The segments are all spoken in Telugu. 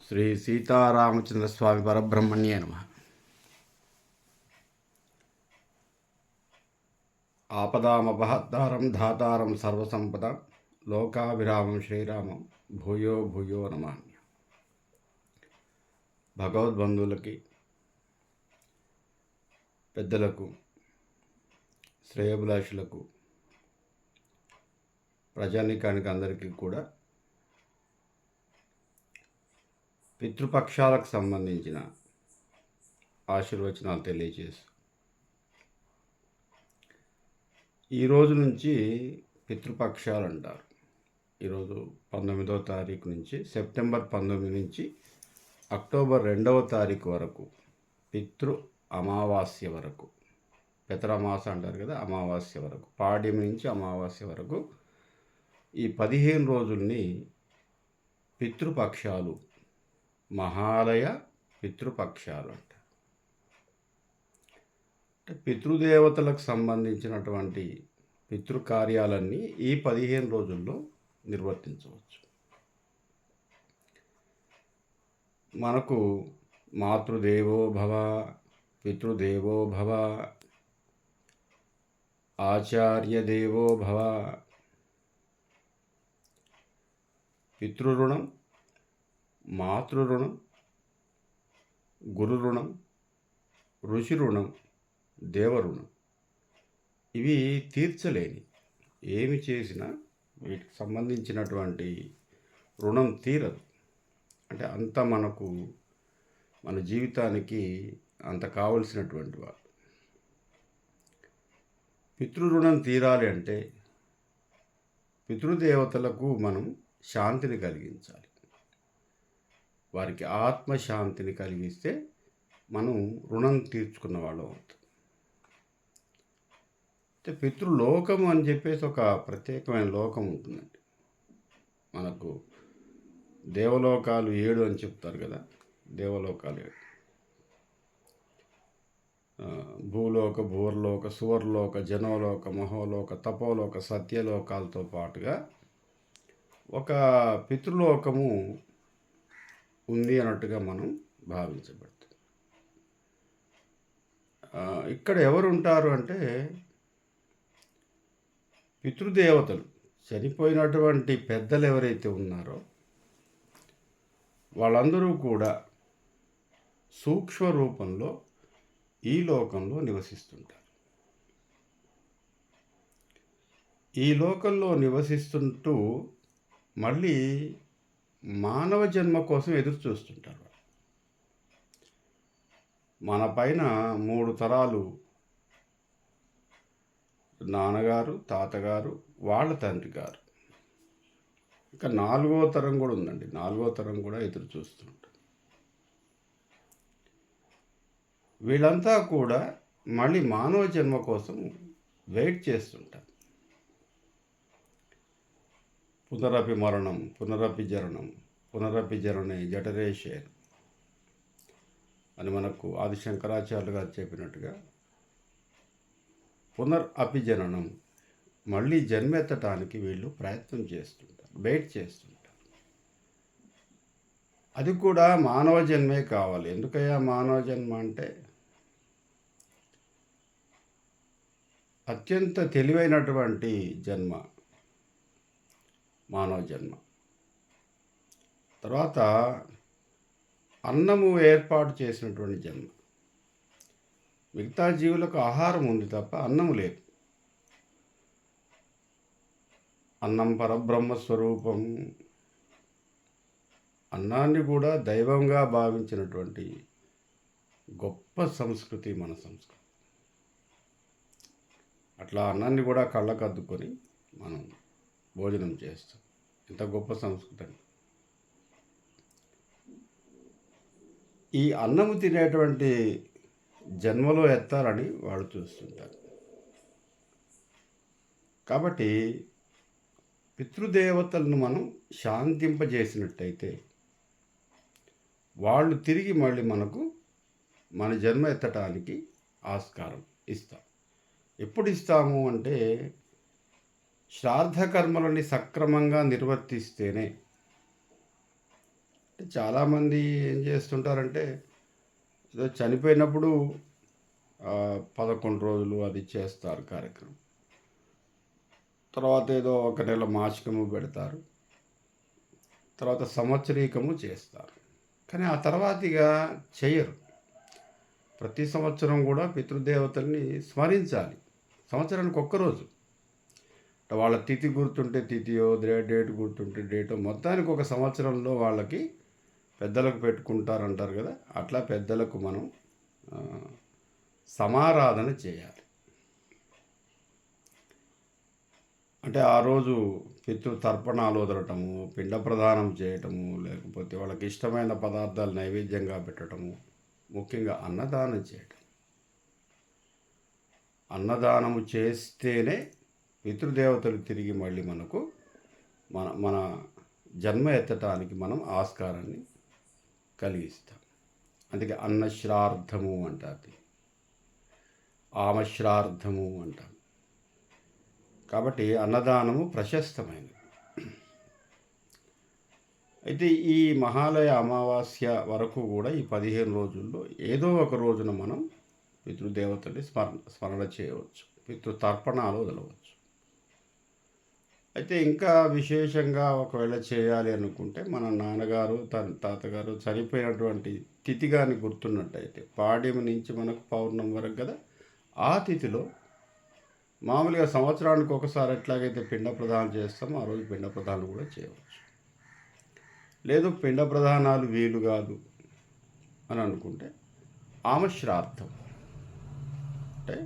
శ్రీ సీతారామచంద్రస్వామి పరబ్రహ్మణ్యే నమః. ఆపదామపహత్తారం ధాతారం సర్వసంపద లోకాభిరామం శ్రీరామం భూయో భూయో నమామ్య. భగవద్బంధువులకి, పెద్దలకు, శ్రేయోభిలాషులకు, ప్రజానీకానికి అందరికీ కూడా పితృపక్షాలకు సంబంధించిన ఆశీర్వచనాలు తెలియజేస్తూ ఈరోజు నుంచి పితృపక్షాలు అంటారు. ఈరోజు 19వ తారీఖు నుంచి సెప్టెంబర్ 19 నుంచి అక్టోబర్ 2వ తారీఖు వరకు పితృ అమావాస్య వరకు, పితరమాస అంటారు కదా, అమావాస్య వరకు, పాడ్యమి నుంచి అమావాస్య వరకు ఈ 15 రోజుల్ని పితృపక్షాలు, మహాలయ పితృపక్షాలు అంటారు. పితృదేవతలకు సంబంధించినటువంటి పితృకార్యాలన్నీ ఈ 15 రోజుల్లో నిర్వర్తించవచ్చు. మనకు మాతృదేవో భవ, పితృదేవో భవ, ఆచార్యదేవో భవ, పితృరుణం, మాతృరుణం, గురు రుణం, ఋషి రుణం, దేవరుణం. ఇవి తీర్చలేని, ఏమి చేసినా వీటికి సంబంధించినటువంటి రుణం తీరదు. అంటే అంత మనకు, మన జీవితానికి అంత కావలసినటువంటి వారు. పితృరుణం తీరాలి అంటే పితృదేవతలకు మనం శాంతిని కలిగించాలి. వారికి ఆత్మశాంతిని కలిగిస్తే మనం రుణం తీర్చుకున్న వాళ్ళం అవుతాం. అంటే పితృలోకం అని చెప్పేసి ఒక ప్రత్యేకమైన లోకం ఉంటుందండి. మనకు దేవలోకాలు 7 అని చెప్తారు కదా, దేవలోకాలు 7: భూలోక, భూవర్లోక, సువర్లోక, జనోలోక, మహోలోక, తపోలోక, సత్యలోకాలతో పాటుగా ఒక పితృలోకము ఉంది అన్నట్టుగా మనం భావించబడుతుంది. ఇక్కడ ఎవరు ఉంటారు అంటే పితృదేవతలు, చనిపోయినటువంటి పెద్దలు ఎవరైతే ఉన్నారో వాళ్ళందరూ కూడా సూక్ష్మ రూపంలో ఈ లోకంలో నివసిస్తుంటారు. ఈ లోకంలో నివసిస్తుంటూ మళ్ళీ మానవ జన్మ కోసం ఎదురు చూస్తుంటారు. మన పైన 3 తరాలు, నాన్నగారు, తాతగారు, వాళ్ళ తండ్రి గారు, ఇంకా 4వ తరం కూడా ఉందండి. 4వ తరం కూడా ఎదురు చూస్తుంటారు. వీళ్ళంతా కూడా మళ్ళీ మానవ జన్మ కోసం వెయిట్ చేస్తుంటారు. పునరపి మరణం, పునరపి జననం, పునరపి జననే జఠరేషే అని మనకు ఆది శంకరాచార్యులు గారు చెప్పినట్టుగా పునరపి జననం, మళ్ళీ జన్మెత్తటానికి వీళ్ళు ప్రయత్నం చేస్తుంటారు, వెయిట్ చేస్తుంటారు. అది కూడా మానవ జన్మే కావాలి. ఎందుకయ్యా మానవ జన్మ అంటే అత్యంత తెలివైనటువంటి జన్మ మానవ జన్మ. తర్వాత అన్నము ఏర్పాటు చేసినటువంటి జన్మ. మిగతా జీవులకు ఆహారం ఉంది తప్ప అన్నము లేదు. అన్నం పరబ్రహ్మస్వరూపం. అన్నాన్ని కూడా దైవంగా భావించినటువంటి గొప్ప సంస్కృతి మన సంస్కృతి. అట్లా అన్నాన్ని కూడా కళ్ళకద్దుకొని మనం భోజనం చేస్తాం. ఇంత గొప్ప సంస్కృతి అండి. ఈ అన్నము తినేటువంటి జన్మలో ఎత్తాలని వాళ్ళు చూస్తుంటారు. కాబట్టి పితృదేవతలను మనం శాంతింపజేసినట్టయితే వాళ్ళు తిరిగి మళ్ళీ మనకు మన జన్మ ఎత్తటానికి ఆస్కారం ఇస్తాం. ఎప్పుడు ఇస్తాము అంటే శ్రాద్ధ కర్మలని సక్రమంగా నిర్వర్తిస్తేనే, చాలామంది ఏం చేస్తుంటారంటే ఏదో చనిపోయినప్పుడు 11 రోజులు అది చేస్తారు కార్యక్రమం. తర్వాత ఏదో ఒక నెల మాసికము పెడతారు. తర్వాత సంవత్సరీకము చేస్తారు. కానీ ఆ తర్వాత ఇక చెయ్యరు. ప్రతి సంవత్సరం కూడా పితృదేవతల్ని స్మరించాలి. సంవత్సరానికి ఒక్కరోజు. వాళ్ళ తిథి గుర్తుంటే తిథియో, డేట్ గుర్తుంటే డేటో, మొత్తానికి ఒక సంవత్సరంలో వాళ్ళకి పెద్దలకు పెట్టుకుంటారంటారు కదా, అట్లా పెద్దలకు మనం సమారాధన చేయాలి. అంటే ఆ రోజు పితృతర్పణాలు వదలటము, పిండ ప్రదానం చేయటము, లేకపోతే వాళ్ళకి ఇష్టమైన పదార్థాలు నైవేద్యంగా పెట్టడము, ముఖ్యంగా అన్నదానం చేయటం. అన్నదానము చేస్తేనే పితృదేవతలు తిరిగి మళ్ళీ మనకు మన జన్మ ఎత్తటానికి మనం ఆస్కారాన్ని కలిగిస్తాం. అందుకే అన్నశ్రార్థము అంటారు, ఆమశ్రార్థము అంటాం. కాబట్టి అన్నదానము ప్రశస్తమైనది. అయితే ఈ మహాలయ అమావాస్య వరకు కూడా ఈ 15 రోజుల్లో ఏదో ఒక రోజున మనం పితృదేవతల్ని స్మరణ చేయవచ్చు, పితృతర్పణాలు వదలవచ్చు. అయితే ఇంకా విశేషంగా ఒకవేళ చేయాలి అనుకుంటే మన నాన్నగారు తాతగారు చనిపోయినటువంటి తిథి కానీ గుర్తున్నట్టయితే, పాడ్యమి నుంచి మనకు పౌర్ణమి వరకు కదా, ఆ తిథిలో మామూలుగా సంవత్సరానికి ఒకసారి ఎట్లాగైతే పిండ ప్రదానం చేస్తామో ఆ రోజు పిండ ప్రదానం కూడా చేయవచ్చు. లేదు పిండ ప్రదానాలు వీలు కాదు అని అనుకుంటే ఆమశ్రార్థం అంటే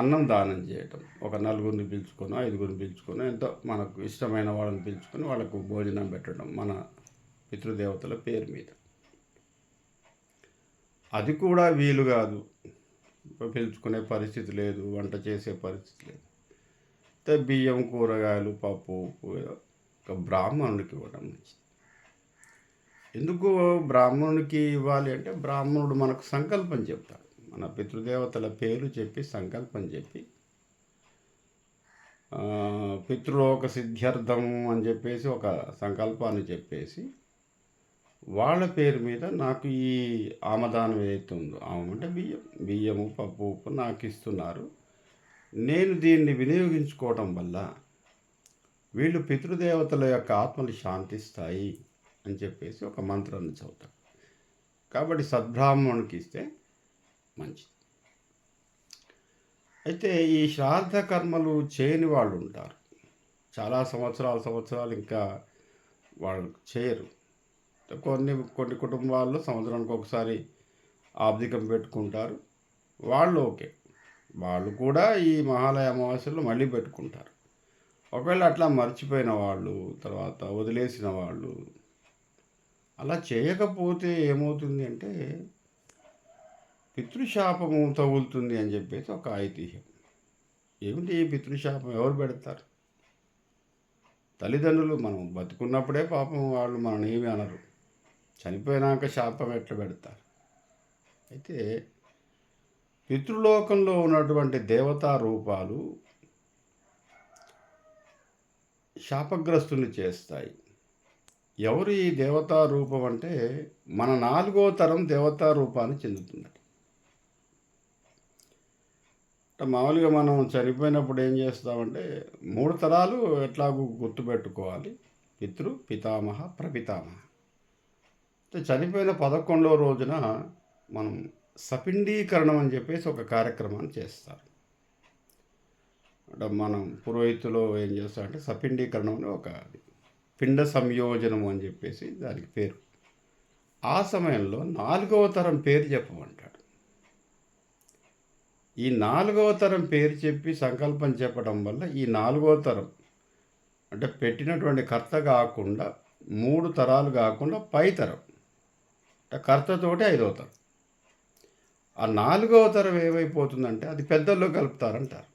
అన్నం దానం చేయటం. ఒక 4 పిలుచుకొని 5 పిలుచుకొని ఎంతో మనకు ఇష్టమైన వాళ్ళని పిలుచుకొని వాళ్ళకు భోజనం పెట్టడం మన పితృదేవతల పేరు మీద. అది కూడా వీలు కాదు, పిలుచుకునే పరిస్థితి లేదు, వంట చేసే పరిస్థితి లేదు. అయితే బియ్యం, కూరగాయలు, పప్పు, ఉప్పు ఒక బ్రాహ్మణుడికి ఇవ్వడం మంచిది. ఎందుకు బ్రాహ్మణుడికి ఇవ్వాలి అంటే, బ్రాహ్మణుడు మనకు సంకల్పం చెప్తాడు. మన పితృదేవతల పేరు చెప్పి సంకల్పం చెప్పి పితృలోక సిద్ధ్యర్థం అని చెప్పేసి ఒక సంకల్పాన్ని చెప్పేసి వాళ్ళ పేరు మీద నాకు ఈ ఆమదానం ఏదైతే ఉందో, ఆమంటే బియ్యము, పప్పు, ఉప్పు నాకు ఇస్తున్నారు, నేను దీన్ని వినియోగించుకోవటం వల్ల వీళ్ళు పితృదేవతల యొక్క ఆత్మలు శాంతిస్తాయి అని చెప్పేసి ఒక మంత్రాన్ని చదువుతారు. కాబట్టి సద్బ్రాహ్మణునికి ఇస్తే మంచిది. అయితే ఈ శ్రాద్ధ కర్మలు చేయని వాళ్ళు ఉంటారు, చాలా సంవత్సరాలు ఇంకా వాళ్ళు చేయరు. కొన్ని కుటుంబాల్లో సంవత్సరానికి ఒకసారి ఆబ్దికం పెట్టుకుంటారు, వాళ్ళు ఓకే, వాళ్ళు కూడా ఈ మహాలయ అమావాస్యలో మళ్ళీ పెట్టుకుంటారు. ఒకవేళ అట్లా మర్చిపోయిన వాళ్ళు, తర్వాత వదిలేసిన వాళ్ళు, అలా చేయకపోతే ఏమవుతుంది అంటే పితృశాపము తగులుతుంది అని చెప్పేసి ఒక ఐతిహ్యం. ఏమిటి ఈ పితృశాపం? ఎవరు పెడతారు? తల్లిదండ్రులు. మనం బతుకున్నప్పుడే పాపం వాళ్ళు మనల్ని ఏమి అనరు, చనిపోయినాక శాపం ఎట్లా పెడతారు? అయితే పితృలోకంలో ఉన్నటువంటి దేవతా రూపాలు శాపగ్రస్తుని చేస్తాయి. ఎవరు ఈ దేవతా రూపం అంటే, మన 4వ తరం దేవతా రూపాన్ని చెందుతుంది. మామూలుగా మనం చనిపోయినప్పుడు ఏం చేస్తామంటే 3 తరాలు ఎట్లాగూ గుర్తుపెట్టుకోవాలి, పితృ, పితామహ, ప్రపితామహ. చనిపోయిన 11వ రోజున మనం సపిండీకరణం అని చెప్పేసి ఒక కార్యక్రమాన్ని చేస్తారు. అంటే మనం పురోహితులు ఏం చేస్తారంటే సపిండీకరణం అని ఒక పిండ సంయోజనం అని చెప్పేసి దానికి పేరు. ఆ సమయంలో 4వ తరం పేరు చెప్పమంటాడు. ఈ 4వ తరం పేరు చెప్పి సంకల్పం చెప్పడం వల్ల ఈ 4వ తరం అంటే పెట్టినటువంటి కర్త కాకుండా 3 తరాలు కాకుండా పై తరం అంటే కర్తతోటి 5వ తరం. ఆ 4వ తరం ఏమైపోతుందంటే అది పెద్దల్లో కలుపుతారంటారు,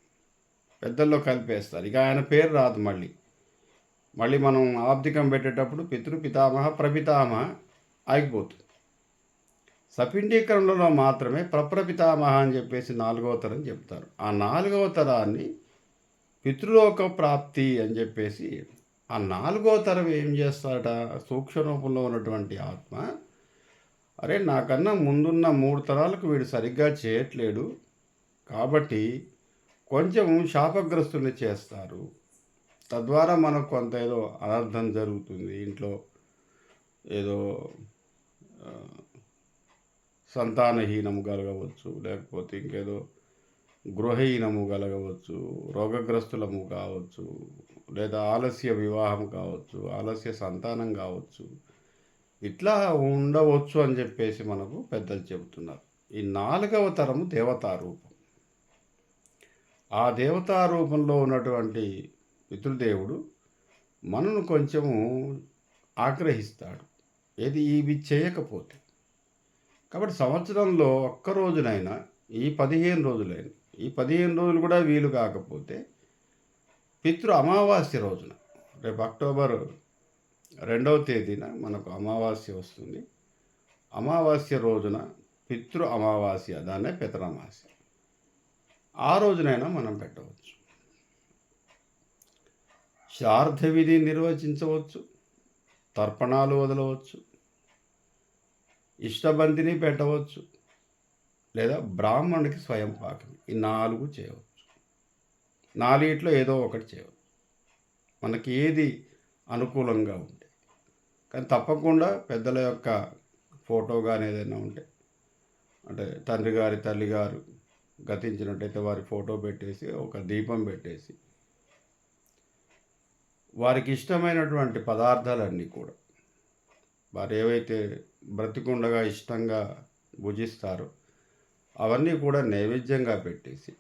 పెద్దల్లో కలిపేస్తారు. ఇక ఆయన పేరు రాదు. మళ్ళీ మనం ఆబ్దికం పెట్టేటప్పుడు పితృ, పితామహ, ప్రపితామహ ఆగిపోతుంది. సపిండీకరణలో మాత్రమే ప్రప్రపితామహ అని చెప్పేసి 4వ తరం చెప్తారు. ఆ 4వ తరాన్ని పితృలోక ప్రాప్తి అని చెప్పేసి ఆ నాలుగో తరం ఏం చేస్తాడట? సూక్ష్మ రూపంలో ఉన్నటువంటి ఆత్మ, అరే నాకన్నా ముందున్న 3 తరాలకు వీడు సరిగ్గా చేయట్లేడు. కాబట్టి కొంచెం శాపగ్రస్తుల్ని చేస్తారు. తద్వారా మనకు కొంత ఏదో అనర్థం జరుగుతుంది. ఇంట్లో ఏదో ఆహ్, సంతానహీనము కలగవచ్చు. లేకపోతే ఇంకేదో గృహహీనము కలగవచ్చు. రోగగ్రస్తులము కావచ్చు. లేదా ఆలస్య వివాహం కావచ్చు. ఆలస్య సంతానం కావచ్చు. ఇట్లా ఉండవచ్చు అని చెప్పేసి మనకు పెద్దలు చెబుతున్నారు. ఈ 4వ తరము దేవతా రూపం. ఆ దేవతా రూపంలో ఉన్నటువంటి పితృదేవుడు మనను కొంచెము ఆగ్రహిస్తాడు. ఏది ఇవి చేయకపోతే. కాబట్టి సంవత్సరంలో ఒక్క రోజునైనా ఈ 15 రోజులైనా ఈ 15 రోజులు కూడా వీలు కాకపోతే పితృ అమావాస్య రోజున రేపు అక్టోబర్ 2వ తేదీన మనకు అమావాస్య వస్తుంది. అమావాస్య రోజున పితృ అమావాస్య, దాన్నే పితరమావాస్య. ఆ రోజునైనా మనం పెట్టవచ్చు. శ్రాద్ధ విధి నిర్వచించవచ్చు. తర్పణాలు వదలవచ్చు. ఇష్టబంతిని పెట్టవచ్చు. లేదా బ్రాహ్మణుడికి స్వయం పాకం. ఈ 4 చేయవచ్చు. 4 ఏదో ఒకటి చేయవచ్చు. మనకి ఏది అనుకూలంగా ఉంటే. కానీ తప్పకుండా పెద్దల యొక్క ఫోటో కానీ ఏదైనా ఉంటే, అంటే తండ్రి గారి తల్లి గారు గతించినట్టయితే వారి ఫోటో పెట్టేసి ఒక దీపం పెట్టేసి వారికి ఇష్టమైనటువంటి పదార్థాలన్నీ కూడా వారు ఏవైతే బ్రతికుండగా ఇష్టంగా భుజిస్తారో అవన్నీ కూడా నైవేద్యంగా పెట్టేసి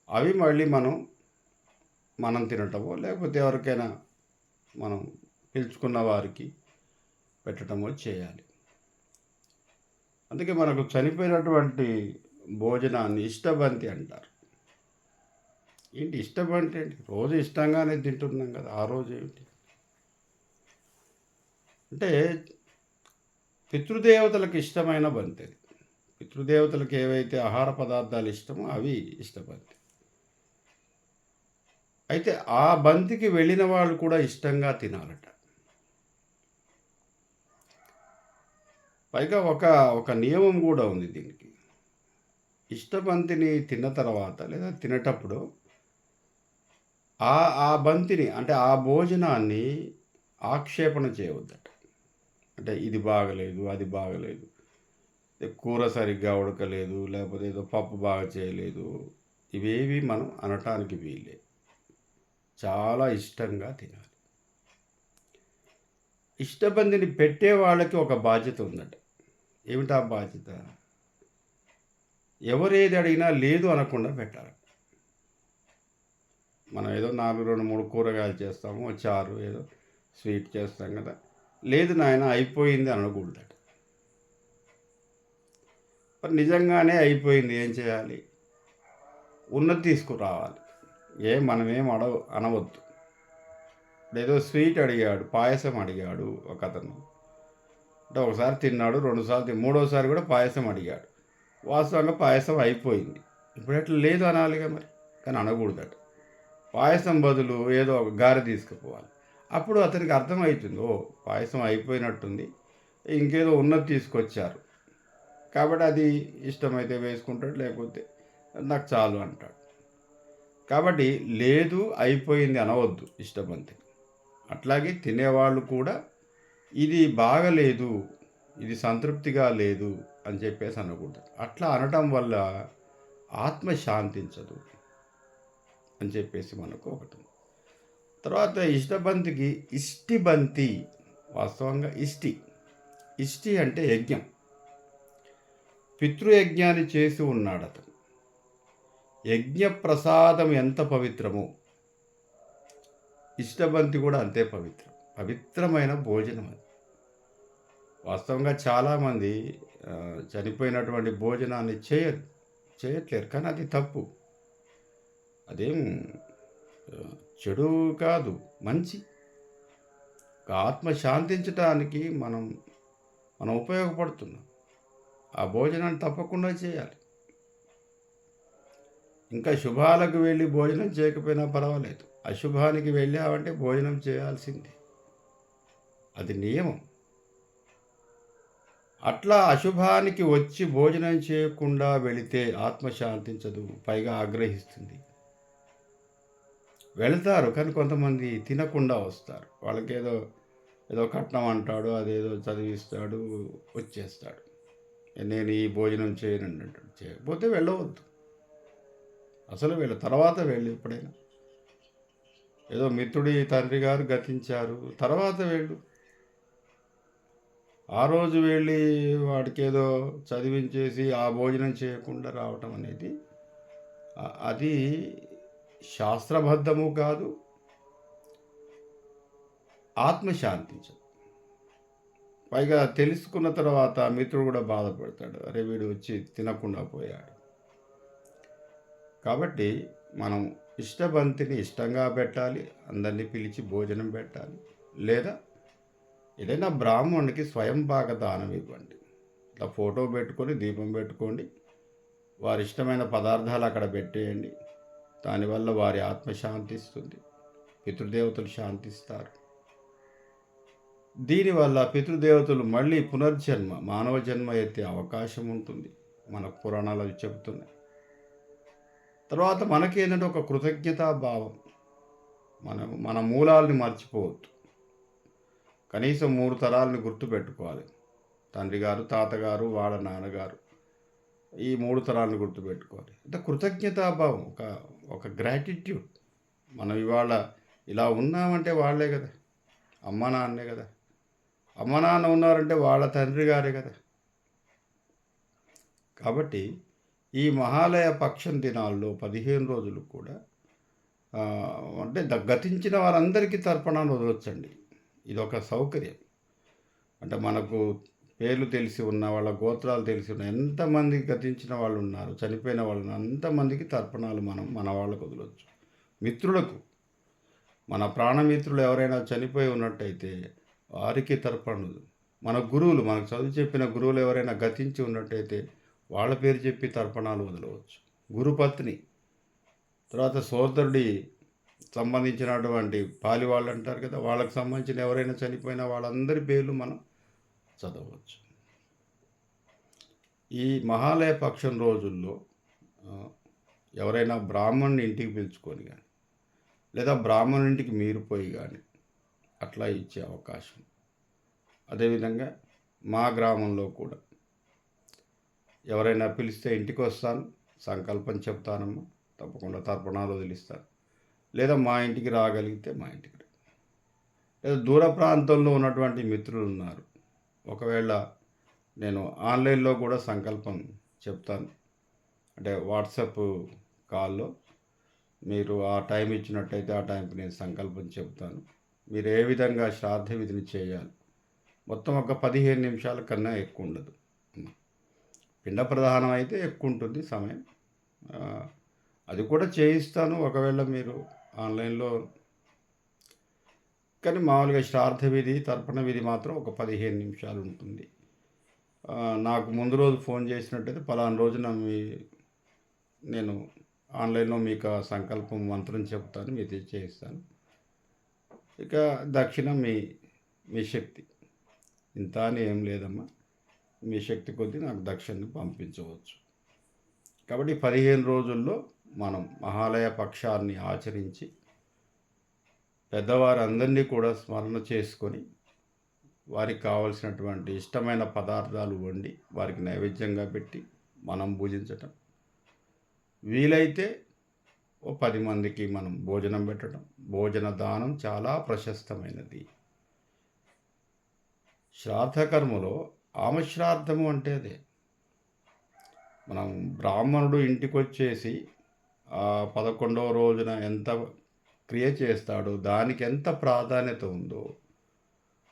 అవి మళ్ళీ మనం తినటమో లేకపోతే ఎవరికైనా మనం పిలుచుకున్న వారికి పెట్టడమో చేయాలి. అందుకే మనకు చనిపోయినటువంటి భోజనాన్ని ఇష్టబంతి అంటారు. ఏంటి ఇష్టబంతి ఏంటి? రోజు ఇష్టంగానే తింటున్నాం కదా, ఆ రోజు ఏమిటి? అంటే పితృదేవతలకు ఇష్టమైన బంతి అది. పితృదేవతలకు ఏవైతే ఆహార పదార్థాలు ఇష్టమో అవి ఇష్టబంతి. అయితే ఆ బంతికి వెళ్ళిన వాళ్ళు కూడా ఇష్టంగా తినాలట. పైగా ఒక నియమం కూడా ఉంది దీనికి. ఇష్టబంతిని తిన్న తర్వాత లేదా తినేటప్పుడు ఆ బంతిని, అంటే ఆ భోజనాన్ని ఆక్షేపణ చేయవద్దట. అంటే ఇది బాగలేదు, అది బాగలేదు, కూర సరిగ్గా ఉడకలేదు, లేకపోతే ఏదో పప్పు బాగా చేయలేదు, ఇవేవి మనం అనటానికి వీలే. చాలా ఇష్టంగా తినాలి. ఇష్టబంతిని పెట్టే వాళ్ళకి ఒక బాధ్యత ఉందట. ఏమిటా బాధ్యత? ఎవరేది అడిగినా లేదు అనకుండా పెట్టాలి. మనం ఏదో 4, 2, 3 కూరగాయలు చేస్తాము, చారు ఏదో స్వీట్ చేస్తాం కదా, లేదు నాయన అయిపోయింది అనకూడదట. మరి నిజంగానే అయిపోయింది ఏం చేయాలి? ఉన్నది తీసుకురావాలి. మనమేం అనవద్దు. ఏదో స్వీట్ అడిగాడు, పాయసం అడిగాడు ఒక అతను. అంటే ఒకసారి తిన్నాడు, 2 సార్లు మూడోసారి కూడా పాయసం అడిగాడు. వాస్తవంగా పాయసం అయిపోయింది. ఇప్పుడు ఎట్లా లేదు అనాలిగా మరి, కానీ అనకూడదట. పాయసం బదులు ఏదో ఒక గారె తీసుకుపోవాలి. అప్పుడు అతనికి అర్థమవుతుంది, ఓ పాయసం అయిపోయినట్టుంది, ఇంకేదో ఉన్నది తీసుకొచ్చారు కాబట్టి అది ఇష్టమైతే వేసుకుంటాడు, లేకపోతే నాకు చాలు అంటాడు. కాబట్టి లేదు అయిపోయింది అనవద్దు ఇష్టబంతి. అట్లాగే తినేవాళ్ళు కూడా ఇది బాగలేదు, ఇది సంతృప్తిగా లేదు అని చెప్పేసి అనకూడదు. అట్లా అనటం వల్ల ఆత్మ శాంతించదు అని చెప్పేసి మనకు ఒకటి. తర్వాత ఇష్టబంతికి ఇష్టిబంతి. వాస్తవంగా ఇష్టి అంటే యజ్ఞం. పితృయజ్ఞాన్ని చేసి ఉన్నాడు అతను. యజ్ఞ ప్రసాదం ఎంత పవిత్రమో ఇష్టబంతి కూడా అంతే పవిత్రమైన భోజనం అది. వాస్తవంగా చాలామంది చనిపోయినటువంటి భోజనాన్ని చేయట్లేరు, కానీ అది తప్పు. అదేం చెడు కాదు, మంచి. ఆత్మ శాంతించటానికి మనం ఉపయోగపడుతున్నాం. ఆ భోజనాన్ని తప్పకుండా చేయాలి. ఇంకా శుభాలకు వెళ్ళి భోజనం చేయకపోయినా పర్వాలేదు, అశుభానికి వెళ్ళావంటే భోజనం చేయాల్సిందే. అది నియమం. అట్లా అశుభానికి వచ్చి భోజనం చేయకుండా వెళితే ఆత్మ శాంతించదు. పైగా ఆగ్రహిస్తుంది. వెళతారు కానీ కొంతమంది తినకుండా వస్తారు. ఏదో కట్నం అంటాడు, అదేదో చదివిస్తాడు, వచ్చేస్తాడు. నేను ఈ భోజనం చేయనండి అంటాడు. చేయకపోతే వెళ్ళవద్దు. అసలు తర్వాత వెళ్ళు ఎప్పుడైనా. ఏదో మిత్రుడి తండ్రి గారు గతించారు, తర్వాత వెళ్ళు. ఆ రోజు వెళ్ళి వాడికేదో చదివించేసి ఆ భోజనం చేయకుండా రావటం అనేది అది శాస్త్రబద్ధము కాదు, ఆత్మ శాంతించదు. పైగా తెలుసుకున్న తర్వాత మిత్రుడు కూడా బాధపడతాడు, అరే వీడు వచ్చి తినకుండా పోయాడు. కాబట్టి మనం ఇష్టబంతిని ఇష్టంగా పెట్టాలి, అందరినీ పిలిచి భోజనం పెట్టాలి. లేదా ఏదైనా బ్రాహ్మణుడికి స్వయం పాక దానం ఇవ్వండి. ఇట్లా ఫోటో పెట్టుకొని దీపం పెట్టుకోండి, వారి ఇష్టమైన పదార్థాలు అక్కడ పెట్టేయండి. దానివల్ల వారి ఆత్మ శాంతిస్తుంది, పితృదేవతలు శాంతిస్తారు. దీనివల్ల పితృదేవతలు మళ్ళీ పునర్జన్మ, మానవ జన్మ ఎత్తే అవకాశం ఉంటుంది. మన పురాణాలు చెబుతున్నాయి. తర్వాత మనకేంటంటే ఒక కృతజ్ఞతాభావం. మన మూలాల్ని మర్చిపోవద్దు. కనీసం 3 తరాలని గుర్తుపెట్టుకోవాలి. తండ్రి గారు, తాతగారు, వాళ్ళ నాన్నగారు, ఈ 3 తరాలను గుర్తుపెట్టుకోవాలి. అంటే కృతజ్ఞతాభావం, ఒక గ్రాటిట్యూడ్. మనం ఇవాళ ఇలా ఉన్నామంటే వాళ్ళే కదా, అమ్మ నాన్నే కదా. అమ్మ నాన్న ఉన్నారంటే వాళ్ళ తండ్రి గారే కదా. కాబట్టి ఈ మహాలయ పక్షం దినాల్లో 15 రోజులు కూడా అంటే గతించిన వారందరికీ తర్పణాలు వదలొచ్చండి. ఇదొక సౌకర్యం. అంటే మనకు పేర్లు తెలిసి ఉన్న వాళ్ళ గోత్రాలు తెలిసి ఉన్న ఎంతమంది గతించిన వాళ్ళు ఉన్నారు, చనిపోయిన వాళ్ళు అంతమందికి తర్పణాలు మన వాళ్ళకు వదలవచ్చు. మిత్రులకు, మన ప్రాణమిత్రులు ఎవరైనా చనిపోయి ఉన్నట్టయితే వారికి తర్పణలు. మన గురువులు, మనకు చదువు చెప్పిన గురువులు ఎవరైనా గతించి ఉన్నట్టయితే వాళ్ళ పేరు చెప్పి తర్పణాలు వదలవచ్చు. గురుపత్ని, తర్వాత సోదరుడి సంబంధించినటువంటి పాలి వాళ్ళు అంటారు కదా, వాళ్ళకు సంబంధించిన ఎవరైనా చనిపోయిన వాళ్ళందరి పేర్లు మనం చదవచ్చు. ఈ మహాలయ పక్షం రోజుల్లో ఎవరైనా బ్రాహ్మణుని ఇంటికి పిలుచుకొని కానీ, లేదా బ్రాహ్మణుని ఇంటికి మీరు పోయి కానీ అట్లా ఇచ్చే అవకాశం. అదేవిధంగా మా గ్రామంలో కూడా ఎవరైనా పిలిస్తే ఇంటికి వస్తాను, సంకల్పం చెప్తానమ్మా, తప్పకుండా తర్పణాలు వదిలిస్తాను. లేదా మా ఇంటికి రాగలిగితే మా ఇంటికి, లేదా దూర ప్రాంతంలో ఉన్నటువంటి మిత్రులు ఉన్నారు, ఒకవేళ నేను ఆన్లైన్లో కూడా సంకల్పం చెప్తాను. అంటే వాట్సాప్ కాల్లో మీరు ఆ టైం ఇచ్చినట్టయితే ఆ టైంకి నేను సంకల్పం చెప్తాను. మీరు ఏ విధంగా శ్రాద్ధ విధిని చేయాలి, మొత్తం ఒక 15 నిమిషాల కన్నా ఎక్కువ ఉండదు. పిండ ప్రధానం అయితే ఎక్కువ ఉంటుంది సమయం, అది కూడా చేయిస్తాను ఒకవేళ మీరు ఆన్లైన్లో. కానీ మామూలుగా శ్రాద్ధ విధి, తర్పణ విధి మాత్రం ఒక 15 నిమిషాలు ఉంటుంది. నాకు ముందు రోజు ఫోన్ చేసినట్టయితే పలానా రోజున నేను ఆన్లైన్లో మీకు ఆ సంకల్పం మంత్రం చెప్తాను, మీరు చేయిస్తాను. ఇక దక్షిణం మీ శక్తి, ఇంత అని ఏం లేదమ్మా, మీ శక్తి కొద్దీ నాకు దక్షిణని పంపించవచ్చు. కాబట్టి 15 రోజుల్లో మనం మహాలయ పక్షాన్ని ఆచరించి పెద్దవారందరినీ కూడా స్మరణ చేసుకొని వారికి కావలసినటువంటి ఇష్టమైన పదార్థాలు వండి వారికి నైవేద్యంగా పెట్టి మనం భుజించటం, వీలైతే ఓ 10 మందికి మనం భోజనం పెట్టడం. భోజన దానం చాలా ప్రశస్తమైనది. శ్రాద్ధకర్మలో ఆమశ్రాద్ధము అంటే అదే. మనం బ్రాహ్మణుడు ఇంటికి వచ్చేసి 11వ రోజున ఎంత క్రియ చేస్తాడో దానికి ఎంత ప్రాధాన్యత ఉందో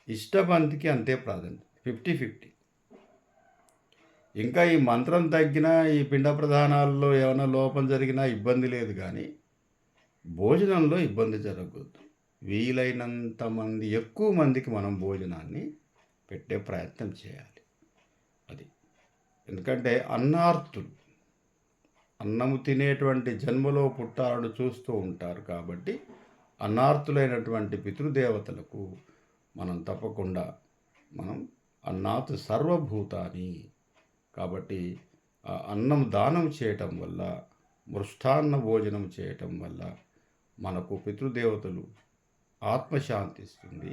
ఇష్టబంతికి అంతే ప్రాధాన్యత, 50-50. ఇంకా ఈ మంత్రం తగ్గినా, ఈ పిండ ప్రధానాల్లో ఏమైనా లోపం జరిగినా ఇబ్బంది లేదు, కానీ భోజనంలో ఇబ్బంది జరగకూడదు. వీలైనంత మంది, ఎక్కువ మందికి మనం భోజనాన్ని పెట్టే ప్రయత్నం చేయాలి. అది ఎందుకంటే అన్నార్తులు, అన్నము తినేటువంటి జన్మలో పుట్టాలను చూస్తూ ఉంటారు. కాబట్టి అన్నార్తులైనటువంటి పితృదేవతలకు మనం తప్పకుండా మనం అన్నాత్ సర్వభూతాని. కాబట్టి ఆ అన్నం దానం చేయటం వల్ల, మృష్టాన్న భోజనం చేయటం వల్ల మనకు పితృదేవతలు ఆత్మశాంతిస్తుంది.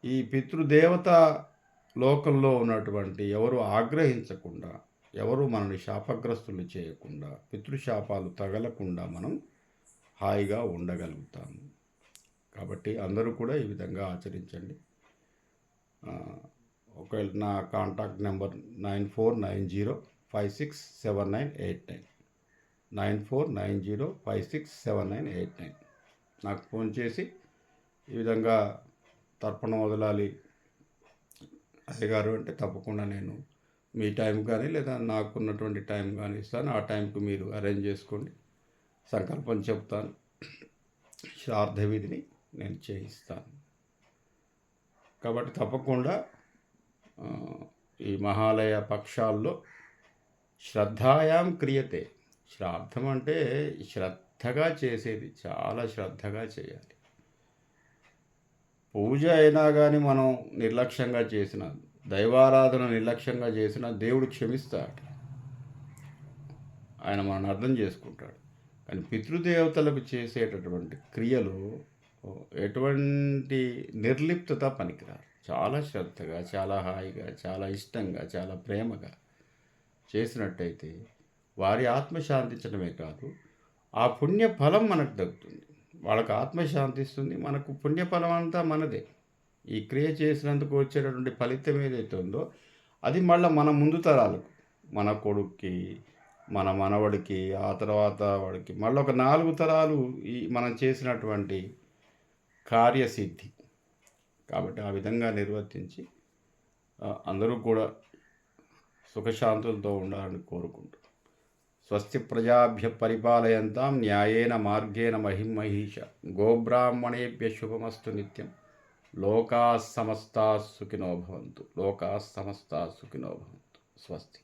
ఈ పితృదేవత లోకంలో ఉన్నటువంటి ఎవరు ఆగ్రహించకుండా, ఎవరు మనల్ని శాపగ్రస్తులు చేయకుండా, పితృశాపాలు తగలకుండా మనం హాయిగా ఉండగలుగుతాము. కాబట్టి అందరూ కూడా ఈ విధంగా ఆచరించండి. ఒకవేళ నా కాంటాక్ట్ నెంబర్ 9490567989, 9490567989. నాకు ఫోన్ చేసి ఈ విధంగా తర్పణం వదలాలి అయ్యగారు అంటే తప్పకుండా నేను మీ టైం కానీ లేదా నాకున్నటువంటి టైం కానీ ఇస్తాను. ఆ టైంకి మీరు అరేంజ్ చేసుకోండి. సంకల్పం చెప్తాను, శ్రాద్ధ విధిని నేను చేయిస్తాను. కాబట్టి తప్పకుండా ఈ మహాలయ పక్షాల్లో శ్రద్ధాయాం క్రియతే. శ్రాద్ధం అంటే శ్రద్ధగా చేసేది, చాలా శ్రద్ధగా చేయాలి. పూజ అయినా కానీ మనం నిర్లక్ష్యంగా చేసిన, దైవారాధన నిర్లక్ష్యంగా చేసిన దేవుడు క్షమిస్తాడు, ఆయన మనల్ని అర్థం చేసుకుంటాడు. కానీ పితృదేవతలకు చేసేటటువంటి క్రియలు ఎటువంటి నిర్లిప్తత పనికిరాదు. చాలా శ్రద్ధగా, చాలా హాయిగా, చాలా ఇష్టంగా, చాలా ప్రేమగా చేసినట్టయితే వారి ఆత్మ శాంతించడమే కాదు, ఆ పుణ్య ఫలం మనకు దక్కుతుంది. వాళ్ళకు ఆత్మ శాంతిస్తుంది, మనకు పుణ్యఫలం అంతా మనదే. ఈ క్రియ చేసినందుకు వచ్చేటటువంటి ఫలితం ఏదైతే ఉందో అది మళ్ళీ మన ముందు తరాలకు, మన కొడుక్కి, మన మనవడికి, ఆ తర్వాత వాడికి మళ్ళీ ఒక 4 తరాలు ఈ మనం చేసినటువంటి కార్యసిద్ధి. కాబట్టి ఆ విధంగా నిర్వర్తించి అందరూ కూడా సుఖశాంతులతో ఉండాలని కోరుకుంటూ, స్వస్తి ప్రజాభ్య పరిపాలయంతాం న్యాయేన మార్గేణ మహిమహీష, గోబ్రాహ్మణేభ్య శుభమస్తు నిత్యం. లోకా సమస్తా సుఖినో భవంతు. లోకా సమస్తా సుఖినో భవంతు. స్వస్తి.